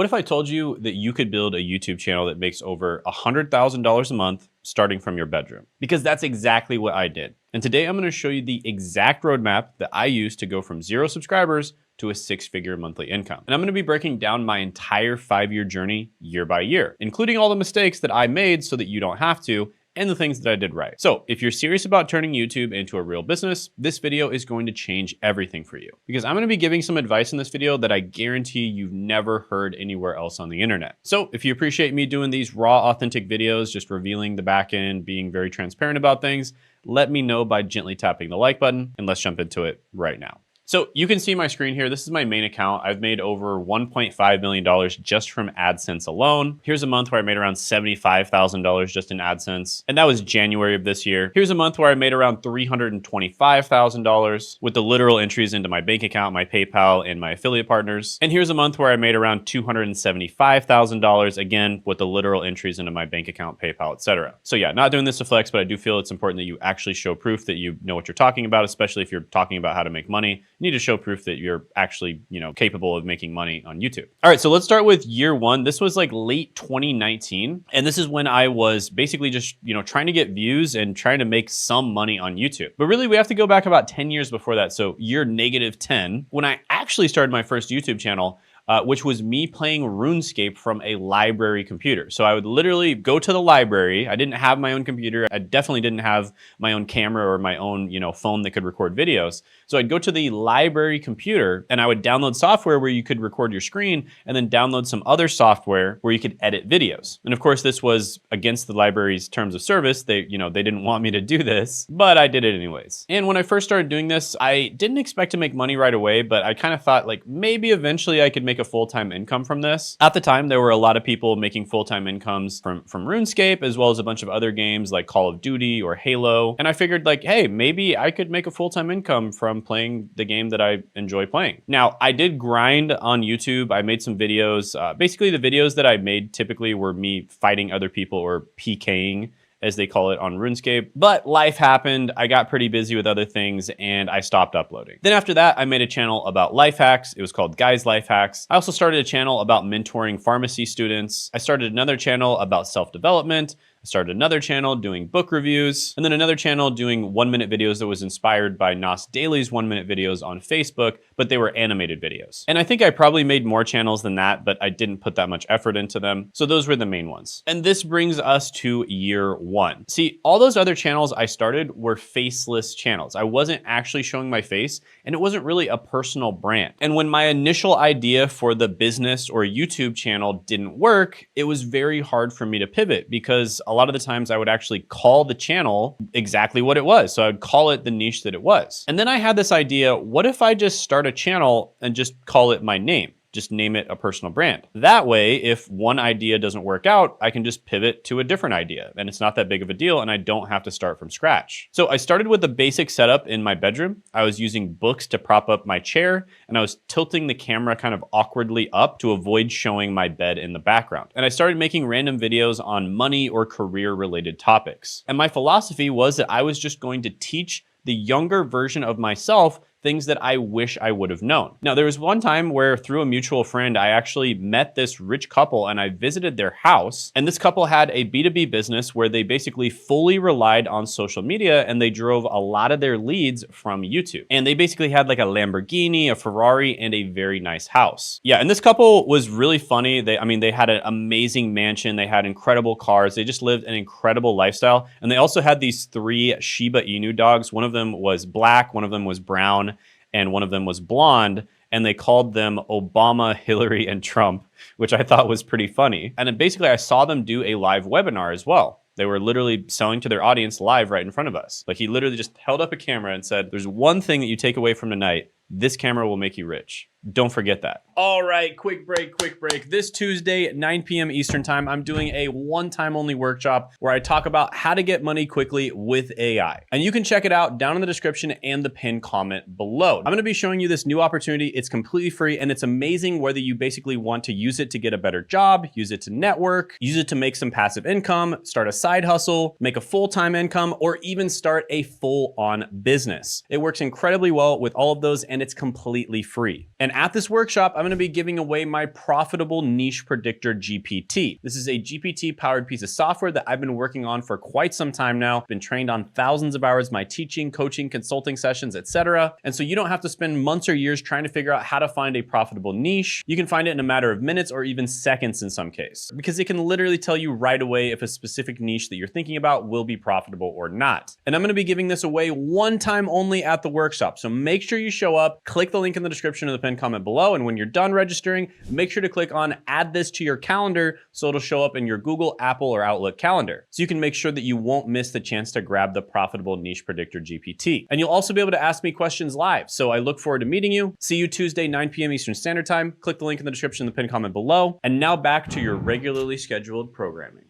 What if I told you that you could build a YouTube channel that makes over $100,000 a month starting from your bedroom? Because that's exactly what I did. And today I'm going to show you the exact roadmap that I used to go from 0 subscribers to a 6-figure monthly income. And I'm going to be breaking down my entire 5-year journey year by year, including all the mistakes that I made so that you don't have to, and the things that I did right. So if you're serious about turning YouTube into a real business, this video is going to change everything for you, because I'm going to be giving some advice in this video that I guarantee you've never heard anywhere else on the internet. So if you appreciate me doing these raw, authentic videos, just revealing the back end, being very transparent about things, let me know by gently tapping the like button, and let's jump into it right now. So you can see my screen here. This is my main account. I've made over $1.5 million just from AdSense alone. Here's a month where I made around $75,000 just in AdSense. And that was January of this year. Here's a month where I made around $325,000 with the literal entries into my bank account, my PayPal, and my affiliate partners. And here's a month where I made around $275,000, again, with the literal entries into my bank account, PayPal, etc. So yeah, not doing this to flex, but I do feel it's important that you actually show proof that you know what you're talking about, especially if you're talking about how to make money. You need to show proof that you're actually, capable of making money on YouTube. All right, so let's start with year one. This was like late 2019. And this is when I was basically just, trying to get views and trying to make some money on YouTube. But really, we have to go back about 10 years before that. So year -10, when I actually started my first YouTube channel, which was me playing RuneScape from a library computer. So I would literally go to the library. I didn't have my own computer. I definitely didn't have my own camera or my own, phone that could record videos. So I'd go to the library computer and I would download software where you could record your screen, and then download some other software where you could edit videos. And of course, this was against the library's terms of service. They didn't want me to do this, but I did it anyways. And when I first started doing this, I didn't expect to make money right away, but I kind of thought like maybe eventually I could make a full-time income from this. At the time, there were a lot of people making full-time incomes from RuneScape, as well as a bunch of other games like Call of Duty or Halo. And I figured like, hey, maybe I could make a full-time income from playing the game that I enjoy playing. Now, I did grind on YouTube. I made some videos. Basically, the videos that I made typically were me fighting other people, or PKing, as they call it on RuneScape. But life happened, I got pretty busy with other things, and I stopped uploading. Then after that, I made a channel about life hacks. It was called Guys Life Hacks. I also started a channel about mentoring pharmacy students. I started another channel about self-development. I started another channel doing book reviews, and then another channel doing 1-minute videos that was inspired by Nas Daly's 1-minute videos on Facebook, but they were animated videos. And I think I probably made more channels than that, but I didn't put that much effort into them. So those were the main ones. And this brings us to year one. See, all those other channels I started were faceless channels. I wasn't actually showing my face, and it wasn't really a personal brand. And when my initial idea for the business or YouTube channel didn't work, it was very hard for me to pivot, because a lot of the times I would actually call the channel exactly what it was. So I would call it the niche that it was. And then I had this idea, what if I just start a channel and just call it my name? Just name it a personal brand. That way, if one idea doesn't work out, I can just pivot to a different idea, and it's not that big of a deal, and I don't have to start from scratch. So I started with the basic setup in my bedroom. I was using books to prop up my chair, and I was tilting the camera kind of awkwardly up to avoid showing my bed in the background. And I started making random videos on money or career-related topics. And my philosophy was that I was just going to teach the younger version of myself things that I wish I would have known. Now, there was one time where through a mutual friend, I actually met this rich couple and I visited their house. And this couple had a B2B business where they basically fully relied on social media, and they drove a lot of their leads from YouTube. And they basically had like a Lamborghini, a Ferrari, and a very nice house. Yeah, and this couple was really funny. They had an amazing mansion. They had incredible cars. They just lived an incredible lifestyle. And they also had these 3 Shiba Inu dogs. One of them was black, one of them was brown, and one of them was blonde, and they called them Obama, Hillary, and Trump, which I thought was pretty funny. And then basically I saw them do a live webinar as well. They were literally selling to their audience live right in front of us. Like, he literally just held up a camera and said, there's one thing that you take away from tonight. This camera will make you rich. Don't forget that. All right, quick break. This Tuesday at 9 p.m. Eastern time, I'm doing a one-time only workshop where I talk about how to get money quickly with AI. And you can check it out down in the description and the pinned comment below. I'm gonna be showing you this new opportunity. It's completely free, and it's amazing whether you basically want to use it to get a better job, use it to network, use it to make some passive income, start a side hustle, make a full-time income, or even start a full-on business. It works incredibly well with all of those, and and it's completely free. And at this workshop, I'm gonna be giving away my Profitable Niche Predictor GPT. This is a GPT-powered piece of software that I've been working on for quite some time now, been trained on thousands of hours, my teaching, coaching, consulting sessions, etc. And so you don't have to spend months or years trying to figure out how to find a profitable niche. You can find it in a matter of minutes or even seconds in some case, because it can literally tell you right away if a specific niche that you're thinking about will be profitable or not. And I'm gonna be giving this away one time only at the workshop. So make sure you show up, click the link in the description of the pinned comment below. And when you're done registering, make sure to click on add this to your calendar so it'll show up in your Google, Apple, or Outlook calendar. So you can make sure that you won't miss the chance to grab the Profitable Niche Predictor GPT. And you'll also be able to ask me questions live. So I look forward to meeting you. See you Tuesday, 9 p.m. Eastern Standard Time. Click the link in the description of the pinned comment below. And now back to your regularly scheduled programming.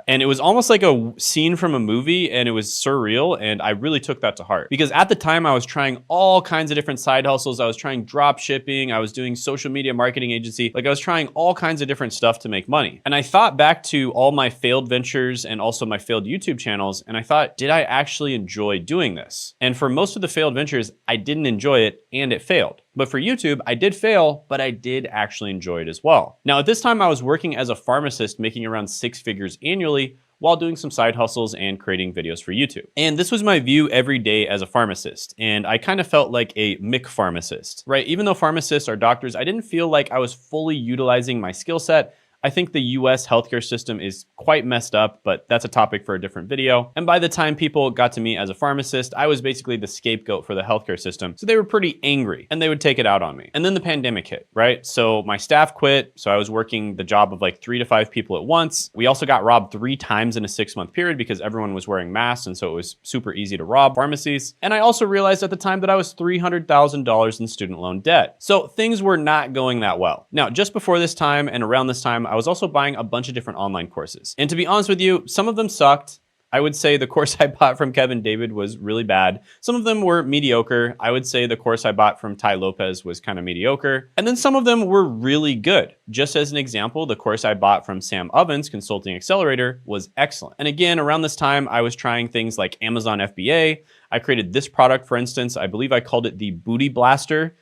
And it was almost like a scene from a movie, and it was surreal, and I really took that to heart. Because at the time, I was trying all kinds of different side hustles. I was trying drop shipping, I was doing social media marketing agency. Like, I was trying all kinds of different stuff to make money. And I thought back to all my failed ventures and also my failed YouTube channels, and I thought, did I actually enjoy doing this? And for most of the failed ventures, I didn't enjoy it, and it failed. But for YouTube, I did fail, but I did actually enjoy it as well. Now, at this time, I was working as a pharmacist, making around 6 figures annually while doing some side hustles and creating videos for YouTube. And this was my view every day as a pharmacist. And I kind of felt like a McPharmacist, right? Even though pharmacists are doctors, I didn't feel like I was fully utilizing my skill set. I think the US healthcare system is quite messed up, but that's a topic for a different video. And by the time people got to me as a pharmacist, I was basically the scapegoat for the healthcare system. So they were pretty angry and they would take it out on me. And then the pandemic hit, right? So my staff quit. So I was working the job of like 3 to 5 people at once. We also got robbed 3 times in a 6-month period because everyone was wearing masks. And so it was super easy to rob pharmacies. And I also realized at the time that I was $300,000 in student loan debt. So things were not going that well. Now, just before this time and around this time, I was also buying a bunch of different online courses. And to be honest with you, some of them sucked. I would say the course I bought from Kevin David was really bad. Some of them were mediocre. I would say the course I bought from Ty Lopez was kind of mediocre. And then some of them were really good. Just as an example, the course I bought from Sam Ovens, Consulting Accelerator, was excellent. And again, around this time, I was trying things like Amazon FBA. I created this product, for instance. I believe I called it the Booty Blaster.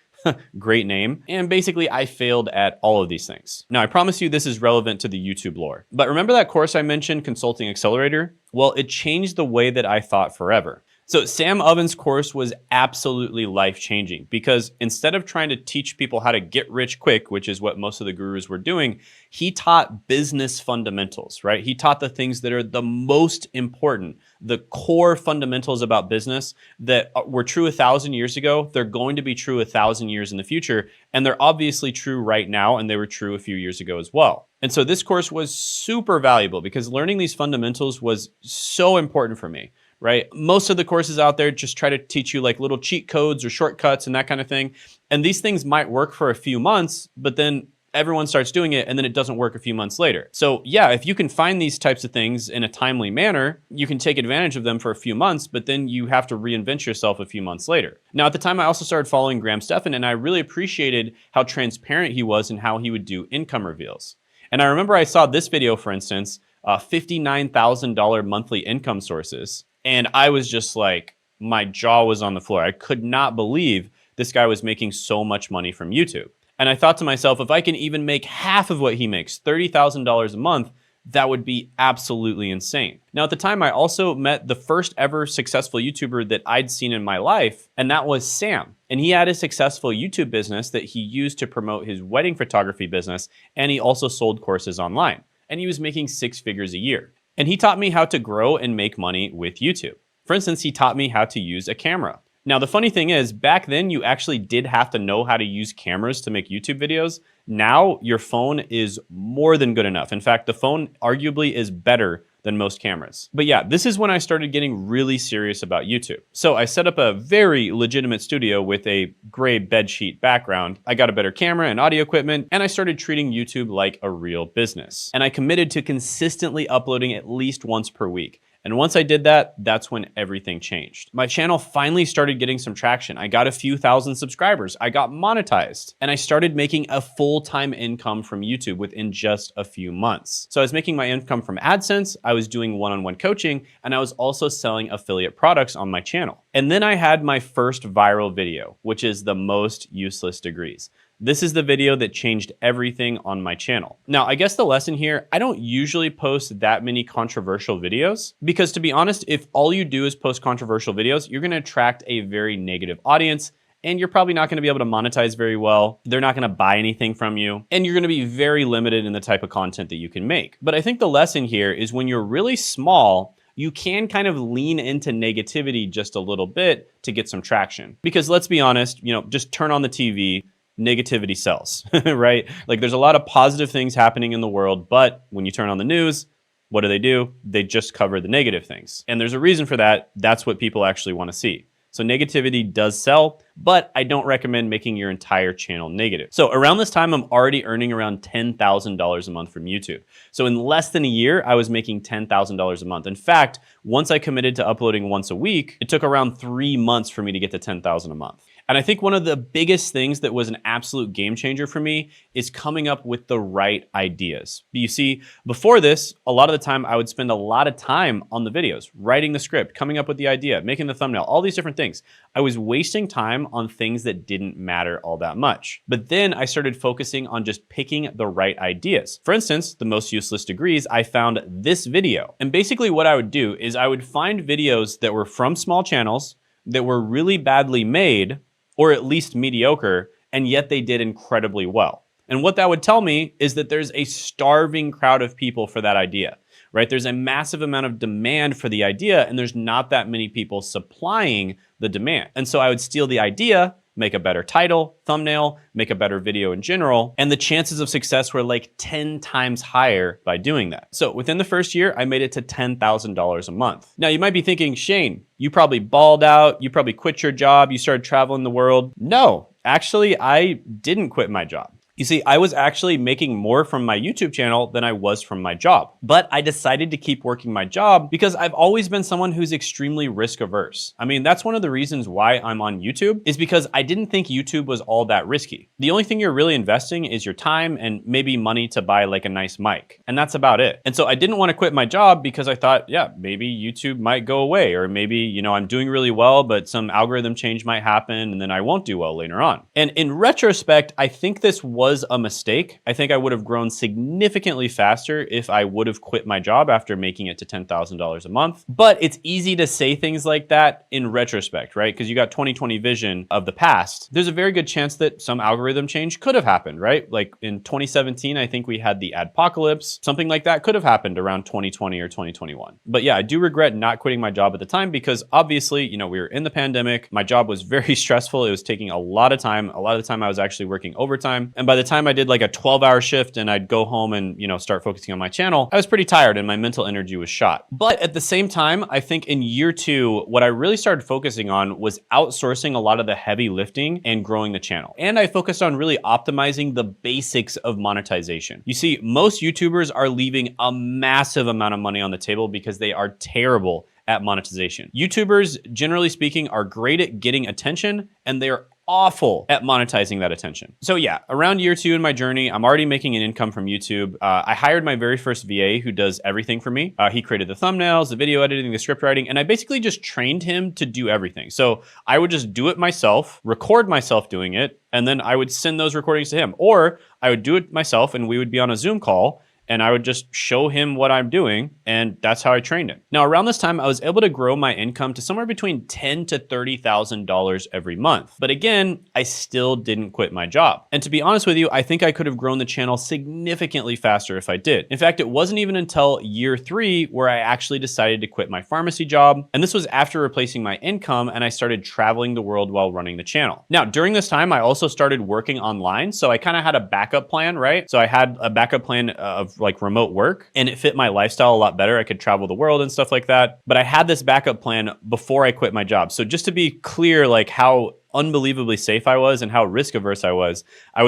Great name. And basically, I failed at all of these things. Now, I promise you this is relevant to the YouTube lore. But remember that course I mentioned, Consulting Accelerator? Well, it changed the way that I thought forever. So Sam Ovens' course was absolutely life-changing because instead of trying to teach people how to get rich quick, which is what most of the gurus were doing, he taught business fundamentals, right? He taught the things that are the most important, the core fundamentals about business that were true 1,000 years ago. They're going to be true 1,000 years in the future. And they're obviously true right now, and they were true a few years ago as well. And so this course was super valuable because learning these fundamentals was so important for me. Right? Most of the courses out there just try to teach you like little cheat codes or shortcuts and that kind of thing. And these things might work for a few months, but then everyone starts doing it and then it doesn't work a few months later. So yeah, if you can find these types of things in a timely manner, you can take advantage of them for a few months, but then you have to reinvent yourself a few months later. Now, at the time, I also started following Graham Stephan, and I really appreciated how transparent he was and how he would do income reveals. And I remember I saw this video, for instance, $59,000 monthly income sources. And I was just like, my jaw was on the floor. I could not believe this guy was making so much money from YouTube. And I thought to myself, if I can even make half of what he makes, $30,000 a month, that would be absolutely insane. Now, at the time, I also met the first ever successful YouTuber that I'd seen in my life, and that was Sam. And he had a successful YouTube business that he used to promote his wedding photography business, and he also sold courses online. And he was making 6 figures a year. And he taught me how to grow and make money with YouTube. For instance, he taught me how to use a camera. Now, the funny thing is, back then, you actually did have to know how to use cameras to make YouTube videos. Now, your phone is more than good enough. In fact, the phone arguably is better than most cameras. But yeah, this is when I started getting really serious about YouTube. So I set up a very legitimate studio with a gray bedsheet background. I got a better camera and audio equipment, and I started treating YouTube like a real business. And I committed to consistently uploading at least once per week. And once I did that, that's when everything changed. My channel finally started getting some traction. I got a few thousand subscribers. I got monetized. And I started making a full-time income from YouTube within just a few months. So I was making my income from AdSense, I was doing one-on-one coaching, and I was also selling affiliate products on my channel. And then I had my first viral video, which is the most useless degrees. This is the video that changed everything on my channel. Now, I guess the lesson here, I don't usually post that many controversial videos because, to be honest, if all you do is post controversial videos, you're gonna attract a very negative audience and you're probably not gonna be able to monetize very well. They're not gonna buy anything from you, and you're gonna be very limited in the type of content that you can make. But I think the lesson here is when you're really small, you can kind of lean into negativity just a little bit to get some traction. Because let's be honest, just turn on the TV, negativity sells, right? Like there's a lot of positive things happening in the world, but when you turn on the news, what do? They just cover the negative things. And there's a reason for that. That's what people actually want to see. So negativity does sell, but I don't recommend making your entire channel negative. So around this time, I'm already earning around $10,000 a month from YouTube. So in less than a year, I was making $10,000 a month. In fact, once I committed to uploading once a week, it took around 3 months for me to get to $10,000 a month. And I think one of the biggest things that was an absolute game changer for me is coming up with the right ideas. You see, before this, a lot of the time I would spend a lot of time on the videos, writing the script, coming up with the idea, making the thumbnail, all these different things. I was wasting time on things that didn't matter all that much. But then I started focusing on just picking the right ideas. For instance, the most useless degrees, I found this video. And basically what I would do is I would find videos that were from small channels that were really badly made, or at least mediocre, and yet they did incredibly well. And what that would tell me is that there's a starving crowd of people for that idea, right? There's a massive amount of demand for the idea, and there's not that many people supplying the demand. And so I would steal the idea, make a better title, thumbnail, make a better video in general, and the chances of success were like 10 times higher by doing that. So within the first year, I made it to $10,000 a month. Now you might be thinking, Shane, you probably balled out, you probably quit your job, you started traveling the world. No, actually, I didn't quit my job. You see, I was actually making more from my YouTube channel than I was from my job. But I decided to keep working my job because I've always been someone who's extremely risk averse. I mean, that's one of the reasons why I'm on YouTube, is because I didn't think YouTube was all that risky. The only thing you're really investing is your time and maybe money to buy like a nice mic. And that's about it. And so I didn't want to quit my job because I thought, yeah, maybe YouTube might go away, or maybe, I'm doing really well, but some algorithm change might happen and then I won't do well later on. And in retrospect, I think this was a mistake. I think I would have grown significantly faster if I would have quit my job after making it to $10,000 a month. But it's easy to say things like that in retrospect, right? Because you got 2020 vision of the past. There's a very good chance that some algorithm change could have happened, right? Like in 2017, I think we had the adpocalypse. Something like that could have happened around 2020 or 2021. But yeah, I do regret not quitting my job at the time because obviously, we were in the pandemic. My job was very stressful. It was taking a lot of time. A lot of the time I was actually working overtime. And by the time I did like a 12-hour shift and I'd go home and, start focusing on my channel, I was pretty tired and my mental energy was shot. But at the same time, I think in year 2, what I really started focusing on was outsourcing a lot of the heavy lifting and growing the channel. And I focused on really optimizing the basics of monetization. You see, most YouTubers are leaving a massive amount of money on the table because they are terrible at monetization. YouTubers, generally speaking, are great at getting attention and they're awful at monetizing that attention. So yeah, around year 2 in my journey, I'm already making an income from YouTube. I hired my very first VA who does everything for me. He created the thumbnails, the video editing, the script writing, and I basically just trained him to do everything. So I would just do it myself, record myself doing it, and then I would send those recordings to him. Or I would do it myself and we would be on a Zoom call and I would just show him what I'm doing, and that's how I trained him. Now, around this time, I was able to grow my income to somewhere between $10,000 to $30,000 every month. But again, I still didn't quit my job. And to be honest with you, I think I could have grown the channel significantly faster if I did. In fact, it wasn't even until year 3 where I actually decided to quit my pharmacy job. And this was after replacing my income, and I started traveling the world while running the channel. Now, during this time, I also started working online. So I kind of had a backup plan, right? So I had a backup plan of like remote work, and it fit my lifestyle a lot better. I could travel the world and stuff like that. But I had this backup plan before I quit my job. So just to be clear, like how unbelievably safe I was and how risk averse I was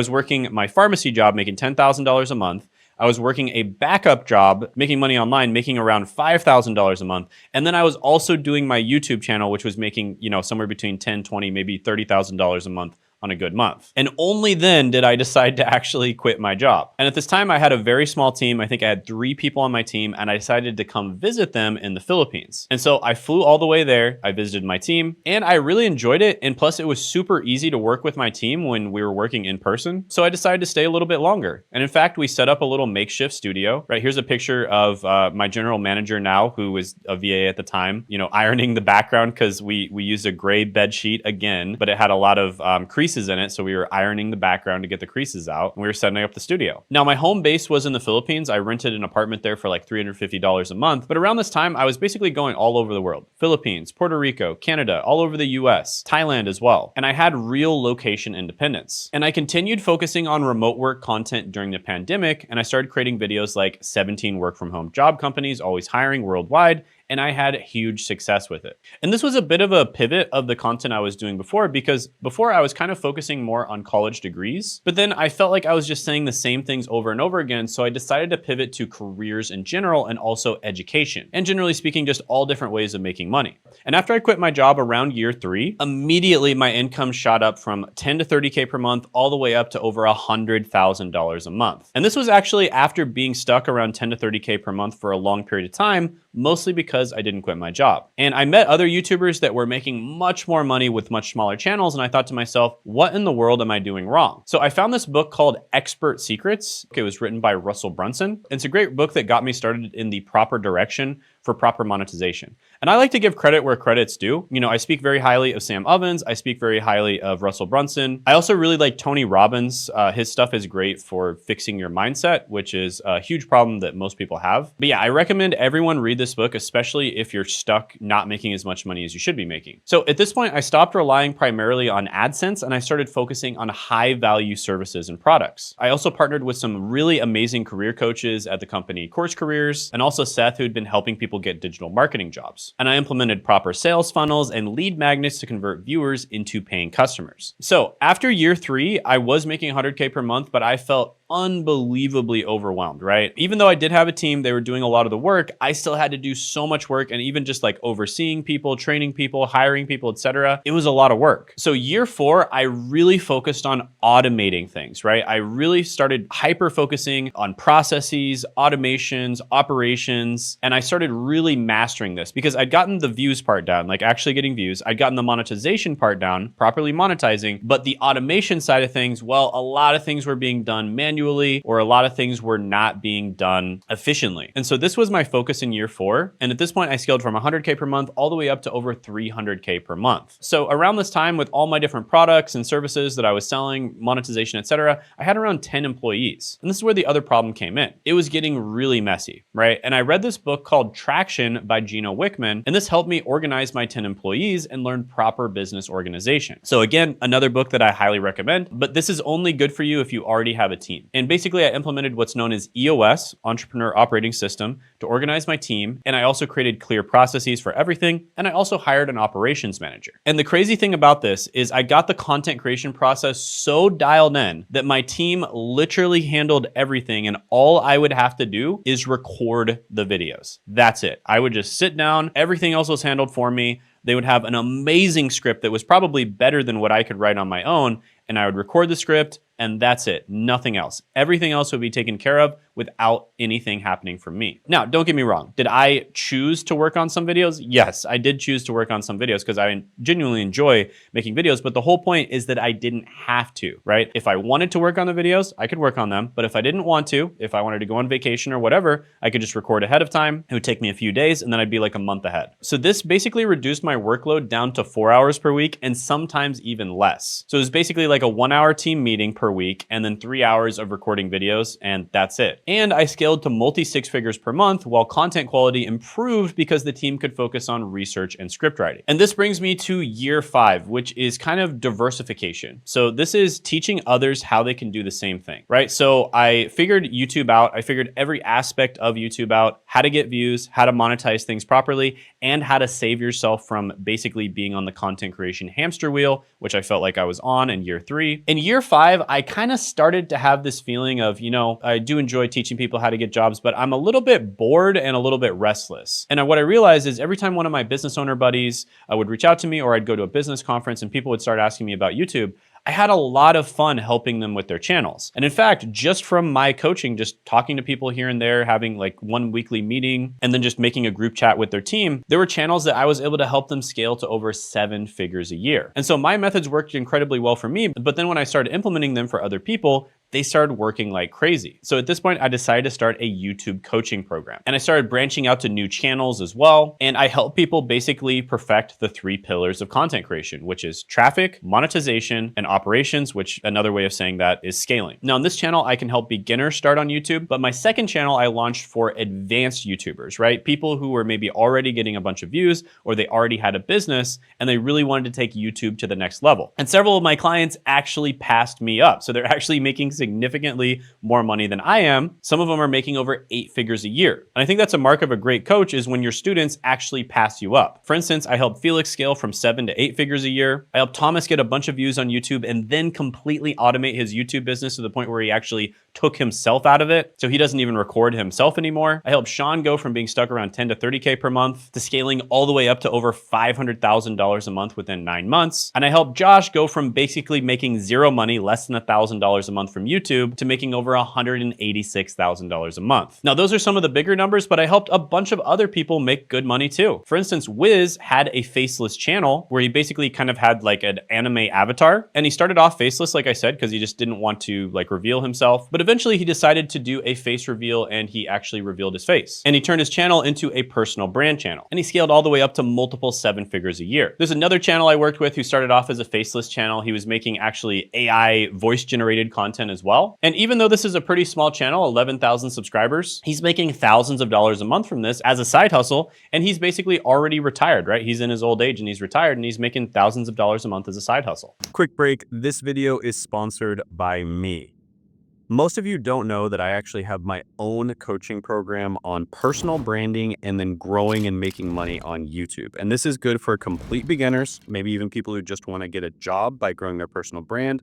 working my pharmacy job, making $10,000 a month. I was working a backup job, making money online, making around $5,000 a month. And then I was also doing my YouTube channel, which was making, somewhere between $10,000, $20,000, maybe $30,000 a month on a good month. And only then did I decide to actually quit my job. And at this time, I had a very small team. I think I had 3 people on my team, and I decided to come visit them in the Philippines. And so I flew all the way there. I visited my team, and I really enjoyed it. And plus, it was super easy to work with my team when we were working in person. So I decided to stay a little bit longer. And in fact, we set up a little makeshift studio. Right, here's a picture of my general manager now, who was a VA at the time, you know, ironing the background because we used a gray bed sheet again, but it had a lot of creases in it. So we were ironing the background to get the creases out, and we were setting up the studio. Now, my home base was in the Philippines. I rented an apartment there for like $350 a month. But around this time, I was basically going all over the world: Philippines, Puerto Rico, Canada, all over the US, Thailand as well. And I had real location independence. And I continued focusing on remote work content during the pandemic, and I started creating videos like 17 work from home job companies always hiring worldwide, and I had huge success with it. And this was a bit of a pivot of the content I was doing before, because before I was kind of focusing more on college degrees, but then I felt like I was just saying the same things over and over again. So I decided to pivot to careers in general and also education. And generally speaking, just all different ways of making money. And after I quit my job around year 3, immediately my income shot up from 10 to 30K per month all the way up to over $100,000 a month. And this was actually after being stuck around 10 to 30K per month for a long period of time, mostly because I didn't quit my job. And I met other YouTubers that were making much more money with much smaller channels, and I thought to myself, what in the world am I doing wrong? So I found this book called Expert Secrets. It was written by Russell Brunson. It's a great book that got me started in the proper direction for proper monetization. And I like to give credit where credit's due. You know, I speak very highly of Sam Ovens. I speak very highly of Russell Brunson. I also really like Tony Robbins. His stuff is great for fixing your mindset, which is a huge problem that most people have. But yeah, I recommend everyone read this book, especially if you're stuck not making as much money as you should be making. So at this point, I stopped relying primarily on AdSense, and I started focusing on high value services and products. I also partnered with some really amazing career coaches at the company Course Careers, and also Seth, who'd been helping people get digital marketing jobs. And I implemented proper sales funnels and lead magnets to convert viewers into paying customers. So after year 3, I was making 100K per month, but I felt unbelievably overwhelmed, right? Even though I did have a team, they were doing a lot of the work, I still had to do so much work, and even just like overseeing people, training people, hiring people, etc. It was a lot of work. So year 4, I really focused on automating things, right? I really started hyper focusing on processes, automations, operations, and I started really mastering this because I'd gotten the views part down, like actually getting views. I'd gotten the monetization part down, properly monetizing, but the automation side of things, well, a lot of things were being done manually, or a lot of things were not being done efficiently. And so this was my focus in year 4. And at this point, I scaled from 100K per month all the way up to over 300K per month. So around this time, with all my different products and services that I was selling, monetization, etc., I had around 10 employees. And this is where the other problem came in. It was getting really messy, right? And I read this book called Traction by Gino Wickman, and this helped me organize my 10 employees and learn proper business organization. So again, another book that I highly recommend, but this is only good for you if you already have a team. And basically, I implemented what's known as EOS, Entrepreneur Operating System, to organize my team. And I also created clear processes for everything. And I also hired an operations manager. And the crazy thing about this is I got the content creation process so dialed in that my team literally handled everything. And all I would have to do is record the videos. That's it. I would just sit down. Everything else was handled for me. They would have an amazing script that was probably better than what I could write on my own. And I would record the script, and that's it. Nothing else. Everything else would be taken care of without anything happening from me. Now, don't get me wrong. Did I choose to work on some videos? Yes, I did choose to work on some videos because I genuinely enjoy making videos. But the whole point is that I didn't have to, right? If I wanted to work on the videos, I could work on them. But if I didn't want to, if I wanted to go on vacation or whatever, I could just record ahead of time. It would take me a few days, and then I'd be like a month ahead. So this basically reduced my workload down to 4 hours per week, and sometimes even less. So it was basically like a 1-hour team meeting per week, and then 3 hours of recording videos, and that's it. And I scaled to multi 6 figures per month while content quality improved because the team could focus on research and script writing. And this brings me to year 5, which is kind of diversification. So this is teaching others how they can do the same thing, right? So I figured YouTube out. I figured every aspect of YouTube out, how to get views, how to monetize things properly, and how to save yourself from basically being on the content creation hamster wheel, which I felt like I was on in year 3. In year 5, I kind of started to have this feeling of, you know, I do enjoy teaching people how to get jobs, but I'm a little bit bored and a little bit restless. And what I realized is every time one of my business owner buddies would reach out to me, or I'd go to a business conference and people would start asking me about YouTube, I had a lot of fun helping them with their channels. And in fact, just from my coaching, just talking to people here and there, having like one weekly meeting, and then just making a group chat with their team, there were channels that I was able to help them scale to over 7 figures a year. And so my methods worked incredibly well for me, but then when I started implementing them for other people, they started working like crazy. So at this point, I decided to start a YouTube coaching program. And I started branching out to new channels as well. And I help people basically perfect the 3 pillars of content creation, which is traffic, monetization, and operations, which another way of saying that is scaling. Now, on this channel, I can help beginners start on YouTube, but my second channel I launched for advanced YouTubers, right? People who were maybe already getting a bunch of views, or they already had a business and they really wanted to take YouTube to the next level. And several of my clients actually passed me up. So they're actually making significantly more money than I am. Some of them are making over 8 figures a year. And I think that's a mark of a great coach is when your students actually pass you up. For instance, I helped Felix scale from 7 to 8 figures a year. I helped Thomas get a bunch of views on YouTube and then completely automate his YouTube business to the point where he actually took himself out of it. So he doesn't even record himself anymore. I helped Sean go from being stuck around 10 to 30K per month to scaling all the way up to over $500,000 a month within 9 months. And I helped Josh go from basically making zero money, less than $1,000 a month from YouTube, to making over $186,000 a month. Now, those are some of the bigger numbers, but I helped a bunch of other people make good money too. For instance, Wiz had a Faceless channel where he basically kind of had like an anime avatar. And he started off faceless, like I said, because he just didn't want to like reveal himself. But eventually he decided to do a face reveal and he actually revealed his face. And he turned his channel into a personal brand channel. And he scaled all the way up to multiple 7 figures a year. There's another channel I worked with who started off as a faceless channel. He was making actually AI voice generated content as well. And even though this is a pretty small channel, 11,000 subscribers, he's making thousands of dollars a month from this as a side hustle. And he's basically already retired, right? He's in his old age and he's retired and he's making thousands of dollars a month as a side hustle. Quick break. This video is sponsored by me. Most of you don't know that I actually have my own coaching program on personal branding and then growing and making money on YouTube. And this is good for complete beginners, maybe even people who just want to get a job by growing their personal brand,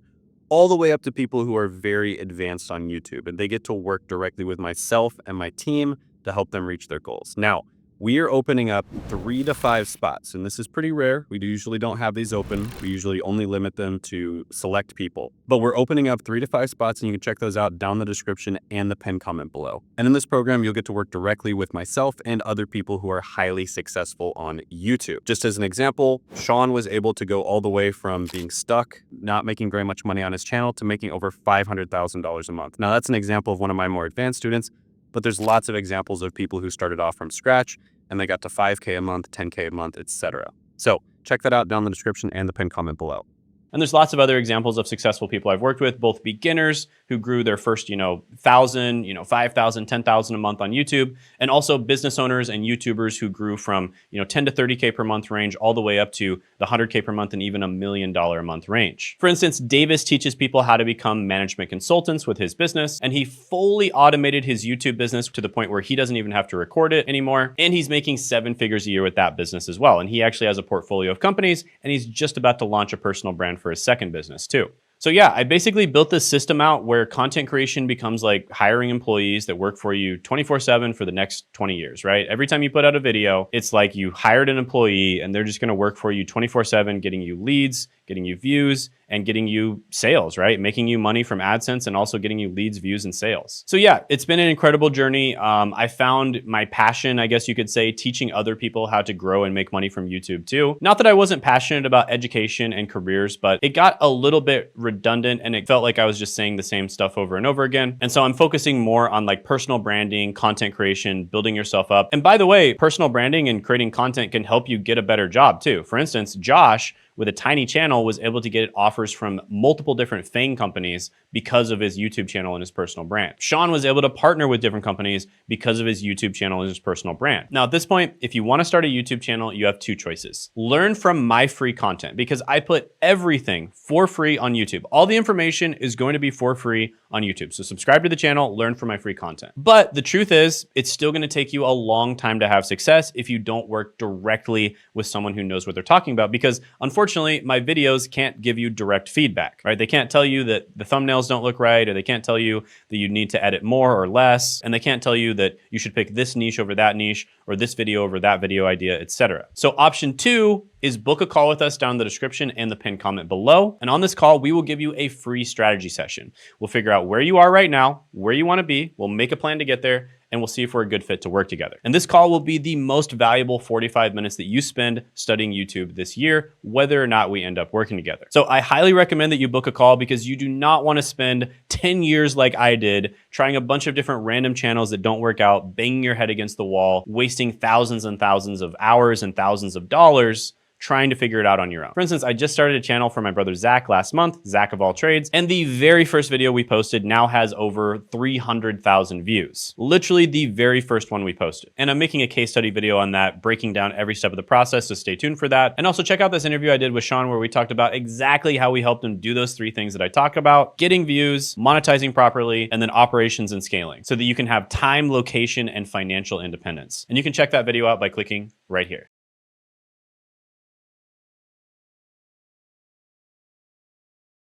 all the way up to people who are very advanced on YouTube. And they get to work directly with myself and my team to help them reach their goals. Now, we are opening up 3 to 5 spots, and this is pretty rare. We usually don't have these open. We usually only limit them to select people. But we're opening up 3 to 5 spots, and you can check those out down in the description and the pinned comment below. And in this program, you'll get to work directly with myself and other people who are highly successful on YouTube. Just as an example, Sean was able to go all the way from being stuck, not making very much money on his channel, to making over $500,000 a month. Now, that's an example of one of my more advanced students, but there's lots of examples of people who started off from scratch and they got to 5K a month, 10K a month, etc. So check that out down in the description and the pinned comment below. And there's lots of other examples of successful people I've worked with, both beginners who grew their first, 1,000, 5,000, 10,000 a month on YouTube, and also business owners and YouTubers who grew from, 10 to 30K per month range all the way up to the 100K per month and even $1 million a month range. For instance, Davis teaches people how to become management consultants with his business, and he fully automated his YouTube business to the point where he doesn't even have to record it anymore. And he's making 7 figures a year with that business as well. And he actually has a portfolio of companies, and he's just about to launch a personal brand for his second business too. So yeah, I basically built this system out where content creation becomes like hiring employees that work for you 24/7 for the next 20 years, right? Every time you put out a video, it's like you hired an employee and they're just going to work for you 24/7, getting you leads, getting you views, and getting you sales, right? Making you money from AdSense and also getting you leads, views, and sales. So yeah, it's been an incredible journey. I found my passion, I guess you could say, teaching other people how to grow and make money from YouTube too. Not that I wasn't passionate about education and careers, but it got a little bit redundant and it felt like I was just saying the same stuff over and over again. And so I'm focusing more on like personal branding, content creation, building yourself up. And by the way, personal branding and creating content can help you get a better job too. For instance, Josh, with a tiny channel, was able to get offers from multiple different FANG companies because of his YouTube channel and his personal brand. Sean was able to partner with different companies because of his YouTube channel and his personal brand. Now, at this point, if you want to start a YouTube channel, you have 2 choices. Learn from my free content because I put everything for free on YouTube. All the information is going to be for free on YouTube. So subscribe to the channel, learn from my free content. But the truth is, it's still going to take you a long time to have success if you don't work directly with someone who knows what they're talking about, because unfortunately, my videos can't give you direct feedback, right? They can't tell you that the thumbnails don't look right, or they can't tell you that you need to edit more or less, and they can't tell you that you should pick this niche over that niche, or this video over that video idea, etc. So option 2 is book a call with us down in the description and the pinned comment below. And on this call, we will give you a free strategy session. We'll figure out where you are right now, where you want to be. We'll make a plan to get there, and we'll see if we're a good fit to work together. And this call will be the most valuable 45 minutes that you spend studying YouTube this year, whether or not we end up working together. So I highly recommend that you book a call because you do not want to spend 10 years like I did, trying a bunch of different random channels that don't work out, banging your head against the wall, wasting thousands and thousands of hours and thousands of dollars trying to figure it out on your own. For instance, I just started a channel for my brother Zach last month, Zach of All Trades, and the very first video we posted now has over 300,000 views. Literally the very first one we posted. And I'm making a case study video on that, breaking down every step of the process, so stay tuned for that. And also check out this interview I did with Sean where we talked about exactly how we helped him do those 3 things that I talk about: getting views, monetizing properly, and then operations and scaling, so that you can have time, location, and financial independence. And you can check that video out by clicking right here.